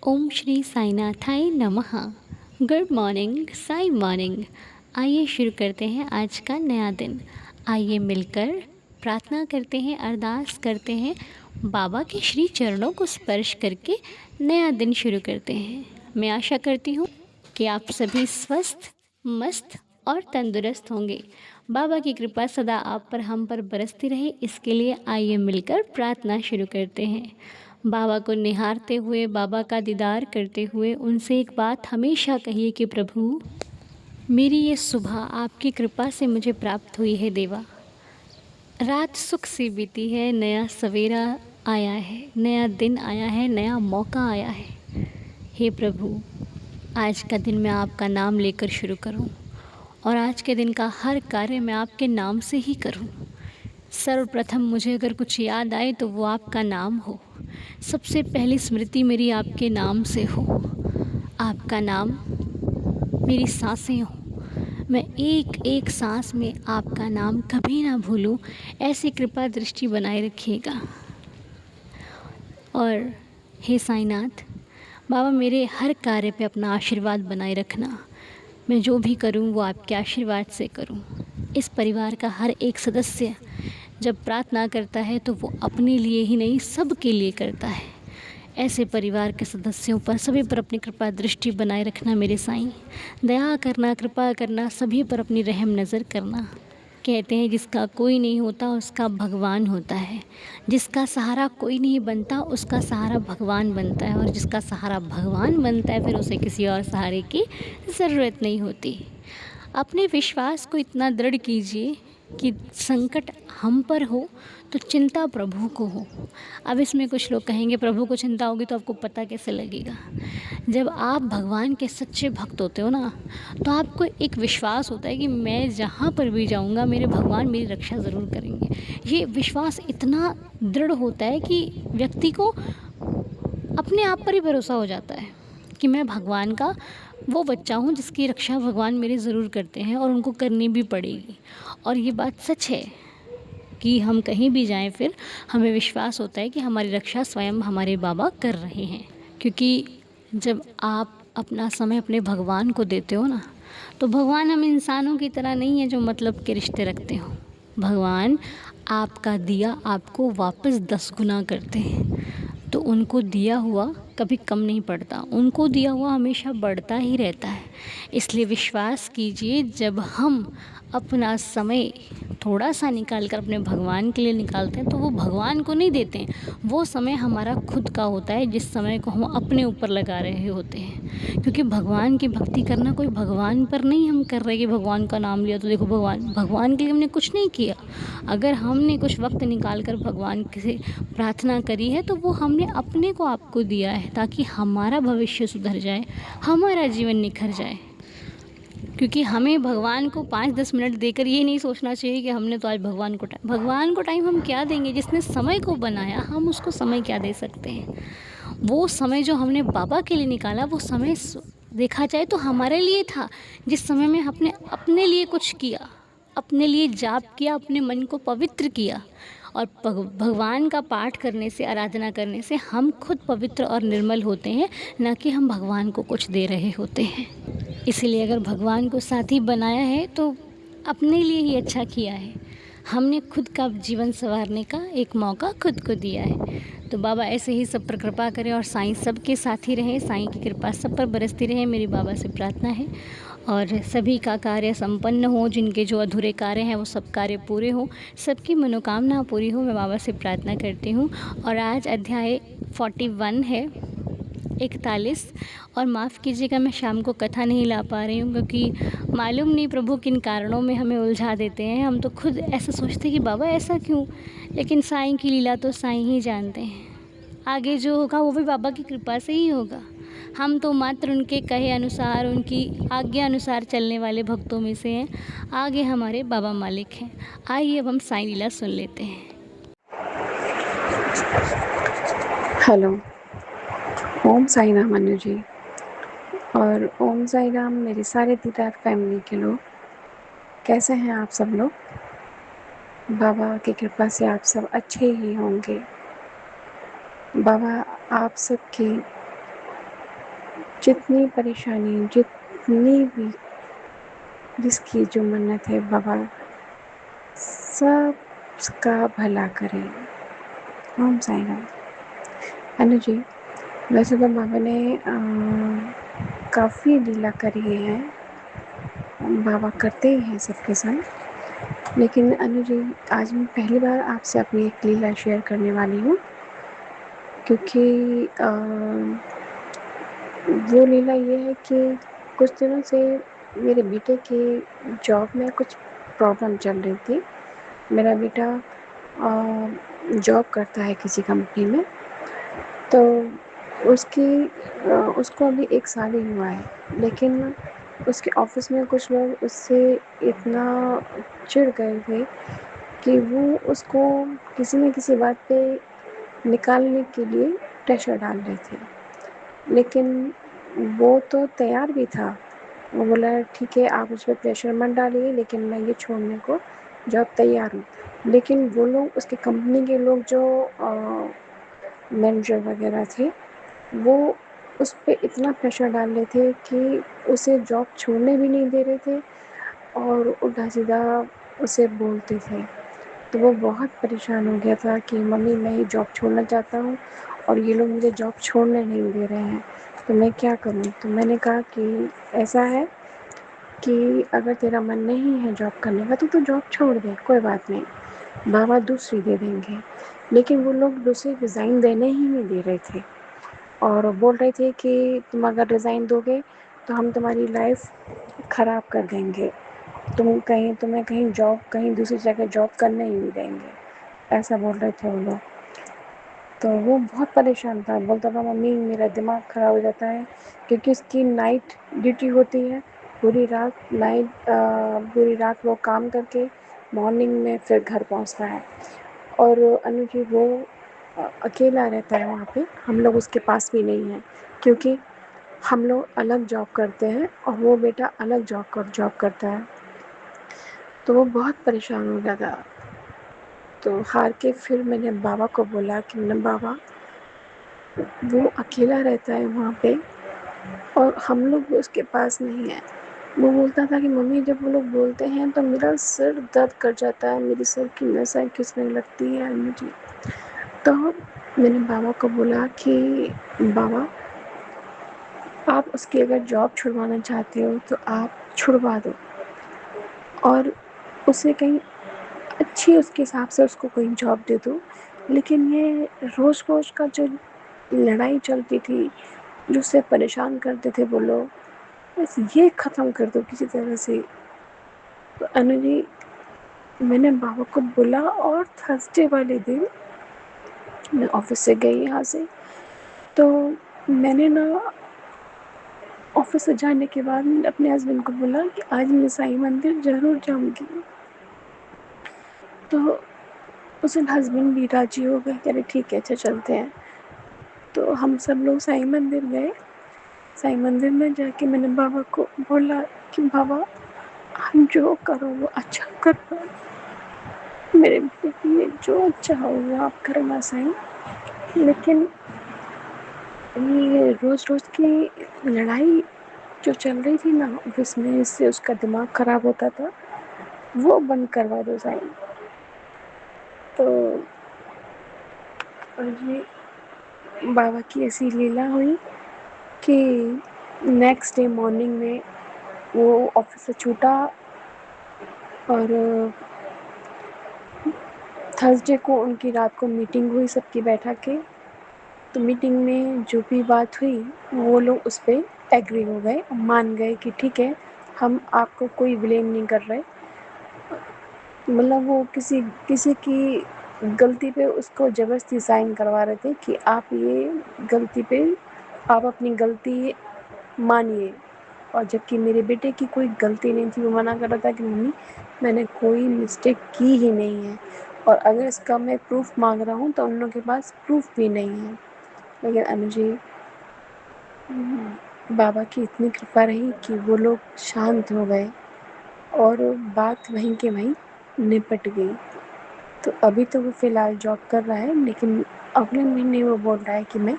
ओम श्री साईनाथाय नमः। Good morning Sai morning. आइए शुरू करते हैं आज का नया दिन। आइए मिलकर प्रार्थना करते हैं, अरदास करते हैं, बाबा के श्री चरणों को स्पर्श करके नया दिन शुरू करते हैं। मैं आशा करती हूँ कि आप सभी स्वस्थ, मस्त और तंदुरुस्त होंगे। बाबा की कृपा सदा आप पर, हम पर बरसती रहे, इसके लिए आइए मिलकर प्रार्थना शुरू करते हैं। बाबा को निहारते हुए, बाबा का दीदार करते हुए उनसे एक बात हमेशा कहिए कि प्रभु, मेरी ये सुबह आपकी कृपा से मुझे प्राप्त हुई है देवा। रात सुख से बीती है, नया सवेरा आया है, नया दिन आया है, नया मौका आया है। हे प्रभु, आज का दिन मैं आपका नाम लेकर शुरू करूं और आज के दिन का हर कार्य मैं आपके नाम से ही करूं। सर्वप्रथम मुझे अगर कुछ याद आए तो वो आपका नाम हो। सबसे पहली स्मृति मेरी आपके नाम से हो। आपका नाम मेरी सांसें हो। मैं एक एक सांस में आपका नाम कभी ना भूलूं, ऐसी कृपा दृष्टि बनाए रखिएगा। और हे साईनाथ बाबा, मेरे हर कार्य पे अपना आशीर्वाद बनाए रखना। मैं जो भी करूं वो आपके आशीर्वाद से करूं। इस परिवार का हर एक सदस्य जब प्रार्थना करता है तो वो अपने लिए ही नहीं, सबके लिए करता है। ऐसे परिवार के सदस्यों पर, सभी पर अपनी कृपा दृष्टि बनाए रखना मेरे साईं। दया करना, कृपा करना, सभी पर अपनी रहम नज़र करना। कहते हैं जिसका कोई नहीं होता उसका भगवान होता है। जिसका सहारा कोई नहीं बनता उसका सहारा भगवान बनता है, और जिसका सहारा भगवान बनता है फिर उसे किसी और सहारे की ज़रूरत नहीं होती। अपने विश्वास को इतना दृढ़ कीजिए कि संकट हम पर हो तो चिंता प्रभु को हो। अब इसमें कुछ लोग कहेंगे प्रभु को चिंता होगी तो आपको पता कैसे लगेगा। जब आप भगवान के सच्चे भक्त होते हो ना, तो आपको एक विश्वास होता है कि मैं जहाँ पर भी जाऊँगा मेरे भगवान मेरी रक्षा ज़रूर करेंगे। ये विश्वास इतना दृढ़ होता है कि व्यक्ति को अपने आप पर ही भरोसा हो जाता है कि मैं भगवान का वो बच्चा हूँ जिसकी रक्षा भगवान मेरी ज़रूर करते हैं और उनको करनी भी पड़ेगी। और ये बात सच है कि हम कहीं भी जाएं फिर हमें विश्वास होता है कि हमारी रक्षा स्वयं हमारे बाबा कर रहे हैं। क्योंकि जब आप अपना समय अपने भगवान को देते हो ना, तो भगवान हम इंसानों की तरह नहीं है जो मतलब के रिश्ते रखते हो। भगवान आपका दिया आपको वापस 10 गुना करते हैं। तो उनको दिया हुआ कभी कम नहीं पड़ता, उनको दिया हुआ हमेशा बढ़ता ही रहता है। इसलिए विश्वास कीजिए, जब हम अपना समय थोड़ा सा निकाल कर अपने भगवान के लिए निकालते हैं तो वो भगवान को नहीं देते हैं, वो समय हमारा खुद का होता है, जिस समय को हम अपने ऊपर लगा रहे होते हैं। क्योंकि भगवान की भक्ति करना कोई भगवान पर नहीं हम कर रहे कि भगवान का नाम लिया तो देखो भगवान के लिए हमने कुछ नहीं किया। अगर हमने कुछ वक्त निकाल कर भगवान से प्रार्थना करी है तो वो हमने अपने को आपको दिया है ताकि हमारा भविष्य सुधर जाए, हमारा जीवन निखर जाए। क्योंकि हमें भगवान को 5-10 मिनट देकर ये नहीं सोचना चाहिए कि हमने तो आज भगवान को टाइम हम क्या देंगे। जिसने समय को बनाया हम उसको समय क्या दे सकते हैं। वो समय जो हमने बाबा के लिए निकाला वो समय देखा जाए तो हमारे लिए था, जिस समय में हमने अपने लिए कुछ किया, अपने लिए जाप किया, अपने मन को पवित्र किया। और भगवान का पाठ करने से, आराधना करने से हम खुद पवित्र और निर्मल होते हैं, ना कि हम भगवान को कुछ दे रहे होते हैं। इसीलिए अगर भगवान को साथी बनाया है तो अपने लिए ही अच्छा किया है। हमने खुद का जीवन संवारने का एक मौका खुद को दिया है। तो बाबा ऐसे ही सब पर कृपा करें और साईं सबके साथ ही रहें, साईं की कृपा सब पर बरसती रहे, मेरी बाबा से प्रार्थना है। और सभी का कार्य संपन्न हो, जिनके जो अधूरे कार्य हैं वो सब कार्य पूरे हों, सबकी मनोकामना पूरी हो, मैं बाबा से प्रार्थना करती हूँ। और आज अध्याय 41 है, 41। और माफ़ कीजिएगा मैं शाम को कथा नहीं ला पा रही हूँ, क्योंकि मालूम नहीं प्रभु किन कारणों में हमें उलझा देते हैं। हम तो खुद ऐसा सोचते हैं कि बाबा ऐसा क्यों, लेकिन साईं की लीला तो साईं ही जानते हैं। आगे जो होगा वो भी बाबा की कृपा से ही होगा। हम तो मात्र उनके कहे अनुसार, उनकी आज्ञा अनुसार चलने वाले भक्तों में से हैं। आगे हमारे बाबा मालिक हैं। आइए अब हम साईं लीला सुन लेते हैं। हेलो, ओम साई राम अनु जी, और ओम साई राम मेरे सारे दीदार फैमिली के लोग। कैसे हैं आप सब लोग? बाबा की कृपा से आप सब अच्छे ही होंगे। बाबा आप सबकी जितनी परेशानी, जितनी भी जिसकी जो मन्नत है बाबा सबका भला करें। ओम साईं राम। अनु जी, वैसे तो बाबा ने काफ़ी लीला करी है, बाबा करते ही हैं सबके संग। लेकिन अनु जी, आज मैं पहली बार आपसे अपनी एक लीला शेयर करने वाली हूँ, क्योंकि वो लीला ये है कि कुछ दिनों से मेरे बेटे की जॉब में कुछ प्रॉब्लम चल रही थी। मेरा बेटा जॉब करता है किसी कंपनी में, तो उसको अभी 1 साल ही हुआ है, लेकिन उसके ऑफिस में कुछ लोग उससे इतना चिढ़ गए थे कि वो उसको किसी न किसी बात पे निकालने के लिए प्रेशर डाल रहे थे। लेकिन वो तो तैयार भी था। वो बोला ठीक है, आप मुझ पे प्रेशर मत डालिए, लेकिन मैं ये छोड़ने को जॉब तैयार हूँ। लेकिन वो लोग, उसकी कंपनी के लोग जो मैनेजर वगैरह थे, वो उस पे इतना प्रेशर डाल रहे थे कि उसे जॉब छोड़ने भी नहीं दे रहे थे और उल्टा-सीधा उसे बोलते थे। तो वो बहुत परेशान हो गया था कि मम्मी मैं ये जॉब छोड़ना चाहता हूँ और ये लोग मुझे जॉब छोड़ने नहीं दे रहे हैं, तो मैं क्या करूँ? तो मैंने कहा कि ऐसा है कि अगर तेरा मन नहीं है जॉब करने का तो तू जॉब छोड़ दे, कोई बात नहीं, बाबा दूसरी दे देंगे। लेकिन वो लोग दूसरी रिज़ाइन देने ही नहीं दे रहे थे और बोल रहे थे कि तुम अगर रिज़ाइन दोगे तो हम तुम्हारी लाइफ ख़राब कर देंगे, तुम्हें कहीं जॉब, कहीं दूसरी जगह जॉब करने ही नहीं देंगे, ऐसा बोल रहे थे वो लोग। तो वो बहुत परेशान था, बोलता था मम्मी मेरा दिमाग ख़राब हो जाता है, क्योंकि उसकी नाइट ड्यूटी होती है, पूरी रात वो काम करके मॉर्निंग में फिर घर पहुंचता है। और अनु जी, वो अकेला रहता है वहाँ पे, हम लोग उसके पास भी नहीं हैं, क्योंकि हम लोग अलग जॉब करते हैं और वो बेटा अलग जॉब करता है। तो वो बहुत परेशान हो गया था। तो हार के फिर मैंने बाबा को बोला कि बाबा, वो अकेला रहता है वहाँ पे और हम लोग भी उसके पास नहीं हैं। वो बोलता था कि मम्मी जब वो लोग बोलते हैं तो मेरा सिर दर्द कर जाता है, मेरी सिर की नसें खिंचने लगती है मुझे। तो मैंने बाबा को बोला कि बाबा, आप उसकी अगर जॉब छुड़वाना चाहते हो तो आप छुड़वा दो और उसे कहीं अच्छी, उसके हिसाब से उसको कोई जॉब दे दो। लेकिन ये रोज़ रोज़ का जो लड़ाई चलती थी, जो उसे परेशान करते थे वो लोग, बस ये ख़त्म कर दो किसी तरह से। तो अनु जी, मैंने बाबा को बोला और थर्सडे वाले दिन मैं ऑफिस से गई यहाँ से, तो मैंने ना ऑफिस से जाने के बाद मैंने अपने हस्बैंड को बोला कि आज मैं साईं मंदिर ज़रूर जाऊँगी। तो उस दिन हस्बैंड भी राज़ी हो गए, कह रहे ठीक है, अच्छा चलते हैं। तो हम सब लोग साईं मंदिर गए। साईं मंदिर में जाके मैंने बाबा को बोला कि बाबा, हम जो करो वो अच्छा करो, मेरे बेटे के लिए जो अच्छा हो वो आप करना साईं। लेकिन ये रोज़ रोज़ की लड़ाई जो चल रही थी ना ऑफिस में, इससे उसका दिमाग ख़राब होता था, वो बंद करवा दो साईं। तो ये बाबा की ऐसी लीला हुई कि नेक्स्ट डे मॉर्निंग में वो ऑफिस से छूटा और थर्सडे को उनकी रात को मीटिंग हुई सबकी बैठक के। तो मीटिंग में जो भी बात हुई वो लोग उस पर एग्री हो गए, मान गए कि ठीक है, हम आपको कोई ब्लेम नहीं कर रहे। मतलब वो किसी किसी की गलती पे उसको ज़बरदस्ती साइन करवा रहे थे कि आप ये गलती पे, आप अपनी गलती मानिए। और जबकि मेरे बेटे की कोई गलती नहीं थी, वो मना कर रहा था कि मम्मी मैंने कोई मिस्टेक की ही नहीं है, और अगर इसका मैं प्रूफ मांग रहा हूँ तो उन लोगों के पास प्रूफ भी नहीं है। लेकिन अनु जी, बाबा की इतनी कृपा रही कि वो लोग शांत हो गए और बात वहीं के वहीं निपट गई। तो अभी तो वो फ़िलहाल जॉब कर रहा है, लेकिन अगले महीने वो बोल रहा है कि मैं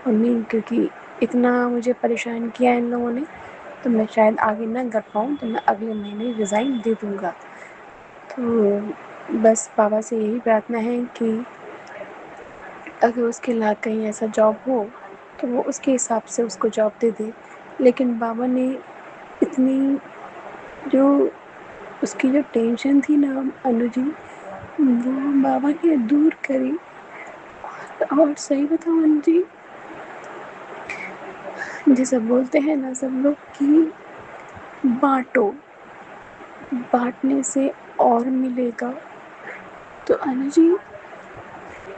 मम्मी, क्योंकि इतना मुझे परेशान किया इन लोगों ने, तो मैं शायद आगे ना कर पाऊँ, तो मैं अगले महीने रिज़ाइन दे दूँगा। तो बस पापा से यही प्रार्थना है कि अगर उसके लायक कहीं ऐसा जॉब हो तो वो उसके हिसाब से उसको जॉब दे दे। लेकिन बाबा ने इतनी जो उसकी जो टेंशन थी ना अनु जी, वो बाबा ने दूर करी। और सही बताऊँ अनु जी, जैसे बोलते हैं ना सब लोग कि बाँटो, बाँटने से और मिलेगा। तो अनु जी,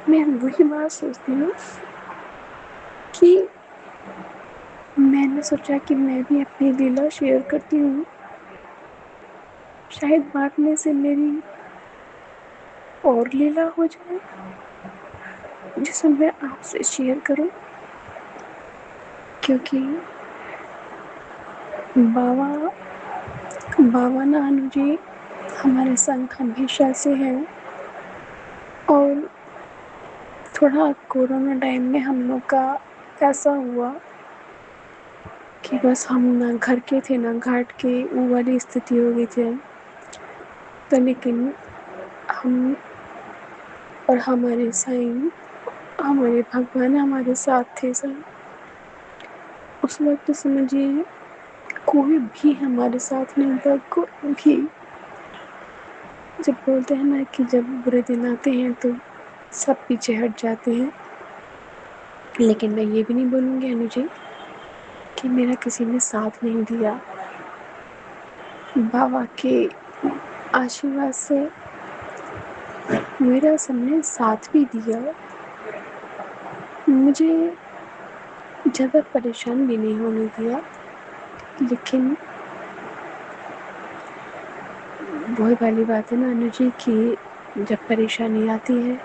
मैं वही बात सोचती हूँ कि मैंने सोचा कि मैं भी अपनी लीला शेयर करती हूँ। शायद बाँटने से मेरी और लीला हो जाए, जिसे मैं आपसे शेयर करूँ। क्योंकि बाबा बाबा ना अनु जी हमारे संग हमेशा से हैं। और थोड़ा कोरोना टाइम में हम लोग का ऐसा हुआ कि बस हम ना घर के थे ना घाट के, वो वाली स्थिति हो गई थी। तो लेकिन हम और हमारे साईं, हमारे भगवान हमारे साथ थे सब। उस वक्त तो समझिए कोई भी हमारे साथ नहीं था, कोई भी। जब बोलते हैं ना कि जब बुरे दिन आते हैं तो सब पीछे हट जाते हैं, लेकिन मैं ये भी नहीं बोलूँगी अनु जी कि मेरा किसी ने साथ नहीं दिया। बाबा के आशीर्वाद से मेरा सबने साथ भी दिया। मुझे ज़्यादा परेशान भी नहीं होने दिया। लेकिन वही वाली बात है ना अनु जी कि जब परेशानी आती है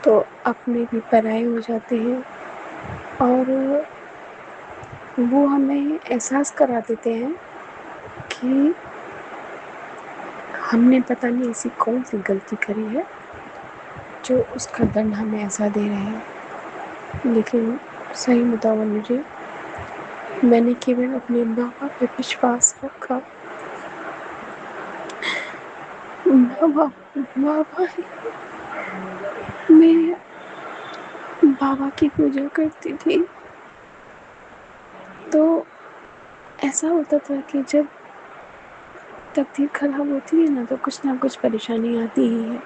तो अपने भी पराये हो जाते हैं। और वो हमें एहसास करा देते हैं कि हमने पता नहीं ऐसी कौन सी गलती करी है जो उसका दंड हमें ऐसा दे रहे हैं। लेकिन सही बताऊँ अनु जी, मैंने केवल अपने बाबा पे विश्वास रखा। बाबा बाबा मैं बाबा की पूजा करती थी, तो ऐसा होता था कि जब तकदीर खराब होती है ना तो कुछ ना कुछ परेशानी आती ही है।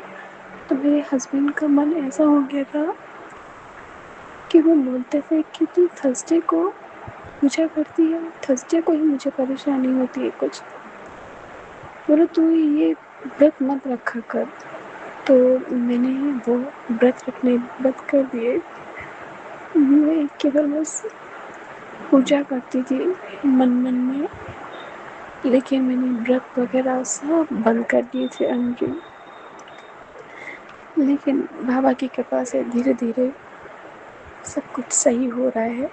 तो मेरे हस्बैंड का मन ऐसा हो गया था कि वो बोलते थे कि तू थर्सडे को पूजा करती है, थर्सडे को ही मुझे परेशानी होती है कुछ, बोलो तू ये व्रत मत रखा कर। तो मैंने वो व्रत रखने बंद कर दिए। मैं केवल बस पूजा करती थी मन मन में, लेकिन मैंने व्रत वगैरह सब बंद कर दिए थे अनु जी। लेकिन बाबा की कृपा से धीरे धीरे सब कुछ सही हो रहा है।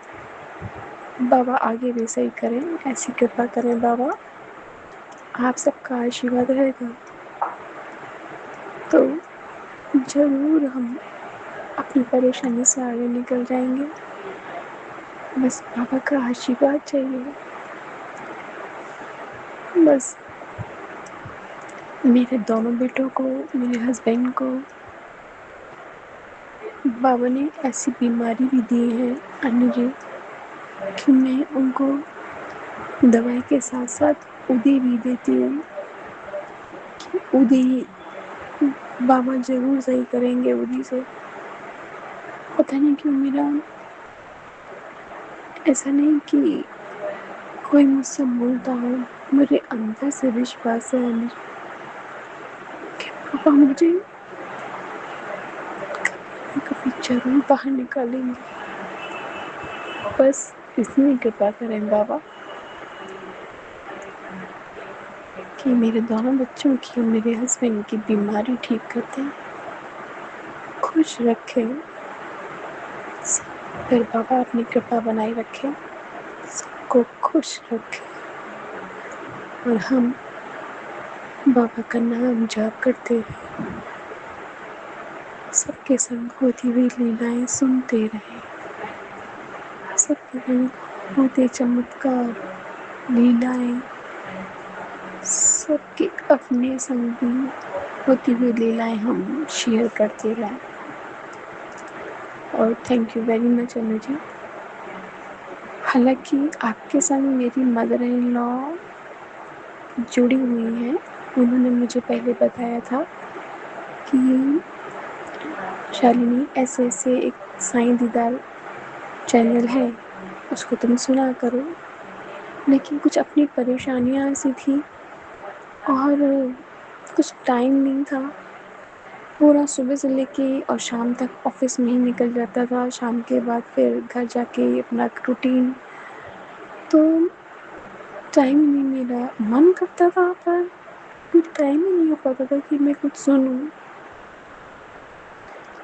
बाबा आगे भी सही करें, ऐसी कृपा करें बाबा, आप सबका आशीर्वाद रहेगा तो ज़रूर हम अपनी परेशानी से आगे निकल जाएंगे। बस बाबा का आशीर्वाद चाहिए। बस मेरे दोनों बेटों को, मेरे हस्बैंड को बाबा ने ऐसी बीमारी भी दी है अनु जी कि मैं उनको दवाई के साथ साथ उदी भी देती हूँ। उदी बाबा ज़रूर सही करेंगे उदी से। पता नहीं क्यों मेरा ऐसा नहीं कि कोई मुझसे बोलता हो, मेरे अंदर से विश्वास है अनु कि पापा मुझे कभी ज़रूर बाहर निकालेंगे। बस इतनी कृपा करें बाबा कि मेरे दोनों बच्चों की और मेरे हस्बैंड की बीमारी ठीक कर दें, खुश रखें। फिर बाबा अपनी कृपा बनाए रखें, सबको खुश रखें और हम बाबा का नाम जाप करते रहें, सबके संग होती हुई लीलाएं सुनते रहें। सबके रंग होते चमत्कार, लीलाएं सबके अपने संगीत होती हुई लीलाएं हम शेयर करते रहें। और thank you very much Anu ji. हालांकि आपके संग मेरी मदर इन लॉ जुड़ी हुई हैं। उन्होंने मुझे पहले बताया था कि शालिनी ऐसे ऐसे एक साईं दीदार चैनल है, उसको तुम सुना करो। लेकिन कुछ अपनी परेशानियाँ ऐसी थी और कुछ टाइम नहीं था। पूरा सुबह से लेके और शाम तक ऑफिस में ही निकल जाता था। शाम के बाद फिर घर जाके अपना रूटीन, तो टाइम ही नहीं मिला। मन करता था पर कुछ टाइम ही नहीं हो पाता था कि मैं कुछ सुनूं।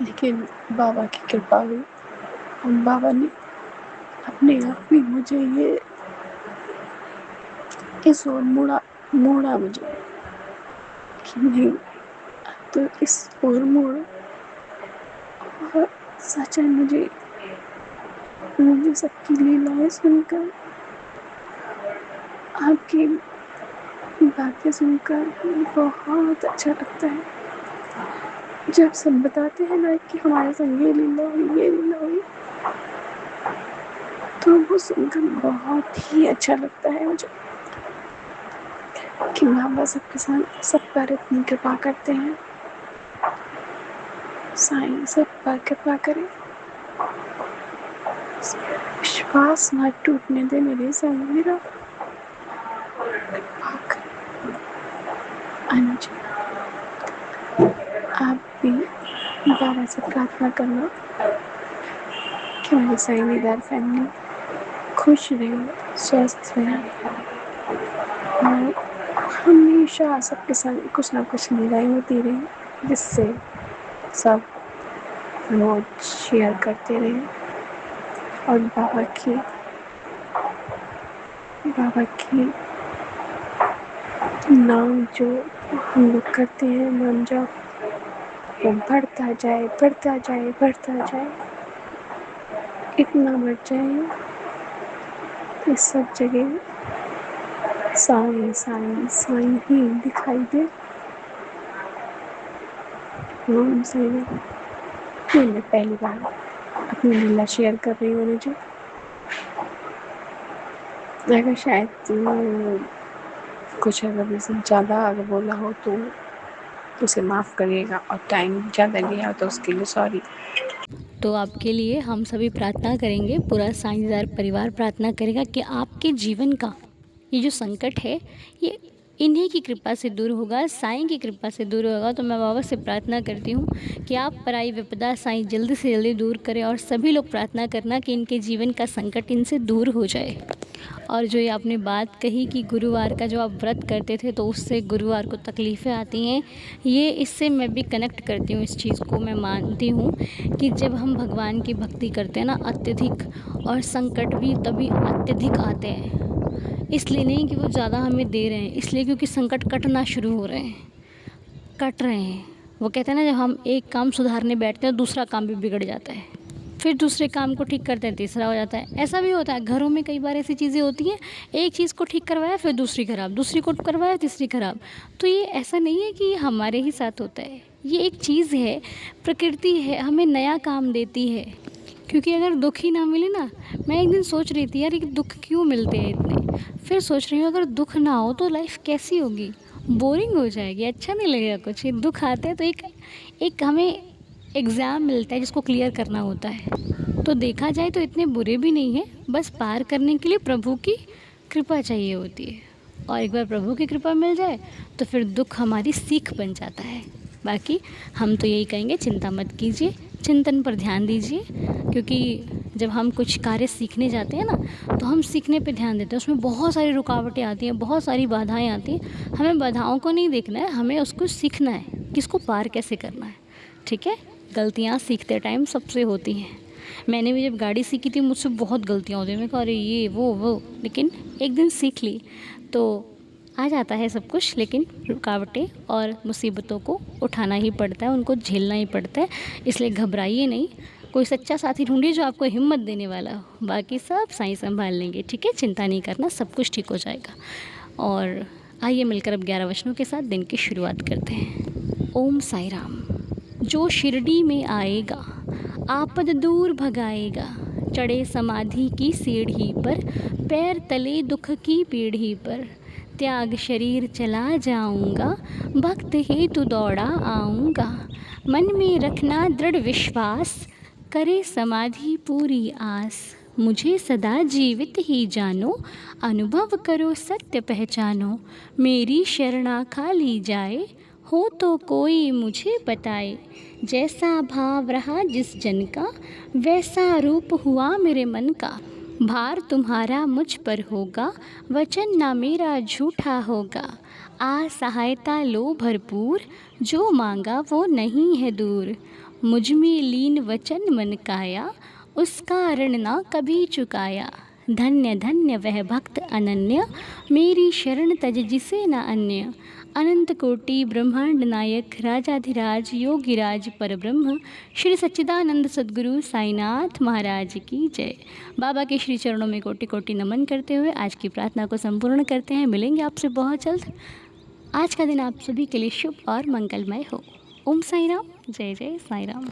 लेकिन बाबा की कृपा हुई और बाबा ने अपने आप ही मुझे ये इस ओर मोड़ा मुझे कि नहीं तो इस ओर मोड़। और सच है, मुझे सबकी लीलाएं सुनकर, आपकी बातें सुनकर बहुत अच्छा लगता है। जब सब बताते हैं ना कि हमारे संग ये लीला हुई, ये लीला हुई, तो वो सुनकर बहुत ही अच्छा लगता है मुझे कि बाबा सबके साथ सब पर इतनी कृपा करते हैं। साईं सब पर कृपा करे, विश्वास ना टूटने दे मेरे साईं मेरा। अनु जी, आप भी बाबा से प्रार्थना करना कि मेरी साईं दीदार फैमिली खुश रहे, स्वस्थ रहे और हमेशा सबके साथ कुछ ना कुछ लीलाएं होती रही, जिससे सब रोज शेयर करते रहे। और बाबा की नाम जो हम लोग करते हैं, नाम जप, वो बढ़ता जाए, बढ़ता जाए, बढ़ता जाए, इतना बढ़ जाए कि सब जगह साईं साईं साईं ही दिखाई दे। ओम साईं। मैं पहली बार अपनी लीला शेयर कर रही हूँ मुझे। अगर शायद कुछ अगर ज़्यादा अगर बोला हो तो उसे माफ़ करिएगा, और टाइम ज़्यादा लिया हो तो उसके लिए सॉरी। तो आपके लिए हम सभी प्रार्थना करेंगे, पूरा साईंदार परिवार प्रार्थना करेगा कि आपके जीवन का ये जो संकट है ये इन्हीं की कृपा से दूर होगा, साईं की कृपा से दूर होगा। तो मैं बाबा से प्रार्थना करती हूँ कि आप पराई विपदा साईं जल्दी से जल्दी दूर करें, और सभी लोग प्रार्थना करना कि इनके जीवन का संकट इनसे दूर हो जाए। और जो ये आपने बात कही कि गुरुवार का जो आप व्रत करते थे तो उससे गुरुवार को तकलीफ़ें आती हैं, ये इससे मैं भी कनेक्ट करती हूँ। इस चीज़ को मैं मानती हूँ कि जब हम भगवान की भक्ति करते हैं ना अत्यधिक, और संकट भी तभी अत्यधिक आते हैं। इसलिए नहीं कि वो ज़्यादा हमें दे रहे हैं, इसलिए क्योंकि संकट कटना शुरू हो रहे हैं, कट रहे हैं। वो कहते हैं ना, जब हम एक काम सुधारने बैठते हैं दूसरा काम भी बिगड़ जाता है, फिर दूसरे काम को ठीक करते हैं तीसरा हो जाता है। ऐसा भी होता है घरों में, कई बार ऐसी चीज़ें होती हैं, एक चीज़ को ठीक करवाया फिर दूसरी खराब, दूसरी को करवाया तीसरी खराब। तो ये ऐसा नहीं है कि ये हमारे ही साथ होता है, ये एक चीज़ है, प्रकृति है, हमें नया काम देती है। क्योंकि अगर दुख ही ना मिले ना, मैं एक दिन सोच रही थी यार ये दुख क्यों मिलते हैं इतने, फिर सोच रही हूँ अगर दुख ना हो तो लाइफ कैसी होगी, बोरिंग हो जाएगी, अच्छा नहीं लगेगा कुछ। ये दुख आते हैं तो एक हमें एग्ज़ाम मिलता है जिसको क्लियर करना होता है। तो देखा जाए तो इतने बुरे भी नहीं हैं, बस पार करने के लिए प्रभु की कृपा चाहिए होती है। और एक बार प्रभु की कृपा मिल जाए तो फिर दुख हमारी सीख बन जाता है। बाकी हम तो यही कहेंगे, चिंता मत कीजिए, चिंतन पर ध्यान दीजिए। क्योंकि जब हम कुछ कार्य सीखने जाते हैं ना, तो हम सीखने पे ध्यान देते हैं, उसमें बहुत सारी रुकावटें आती हैं, बहुत सारी बाधाएं आती हैं। हमें बाधाओं को नहीं देखना है, हमें उसको सीखना है कि इसको पार कैसे करना है। ठीक है, गलतियाँ सीखते टाइम सबसे होती हैं। मैंने भी जब गाड़ी सीखी थी मुझसे बहुत गलतियाँ होती हैं, मैं कहा अरे ये वो, लेकिन एक दिन सीख ली तो आ जाता है सब कुछ। लेकिन रुकावटें और मुसीबतों को उठाना ही पड़ता है, उनको झेलना ही पड़ता है, इसलिए घबराइए नहीं। कोई सच्चा साथी ढूंढिए जो आपको हिम्मत देने वाला हो, बाकी सब साईं संभाल लेंगे, ठीक है। चिंता नहीं करना, सब कुछ ठीक हो जाएगा। और आइए मिलकर अब 11 वचनों के साथ दिन की शुरुआत करते हैं। ओम साई राम। जो शिरडी में आएगा आपद दूर भगाएगा, चढ़े समाधि की सीढ़ी पर, पैर तले दुख की पीढ़ी पर, त्याग शरीर चला जाऊंगा, भक्त हेतु दौड़ा आऊंगा, मन में रखना दृढ़ विश्वास, करे समाधि पूरी आस, मुझे सदा जीवित ही जानो, अनुभव करो सत्य पहचानो, मेरी शरणा खाली जाए, हो तो कोई मुझे बताए, जैसा भाव रहा जिस जन का, वैसा रूप हुआ मेरे मन का, भार तुम्हारा मुझ पर होगा, वचन ना मेरा झूठा होगा, आ सहायता लो भरपूर, जो मांगा वो नहीं है दूर, मुझ में लीन वचन मन काया, उसका ऋण ना कभी चुकाया, धन्य धन्य वह भक्त अनन्य, मेरी शरण तज जिसे न अन्य, अनंत कोटि ब्रह्मांड नायक राजाधिराज योगिराज परब्रह्म श्री सच्चिदानंद सद्गुरु साईनाथ महाराज की जय। बाबा के श्री चरणों में कोटि कोटि नमन करते हुए आज की प्रार्थना को संपूर्ण करते हैं। मिलेंगे आपसे बहुत जल्द। आज का दिन आप सभी के लिए शुभ और मंगलमय हो। ओम साई राम। जय जय साई राम।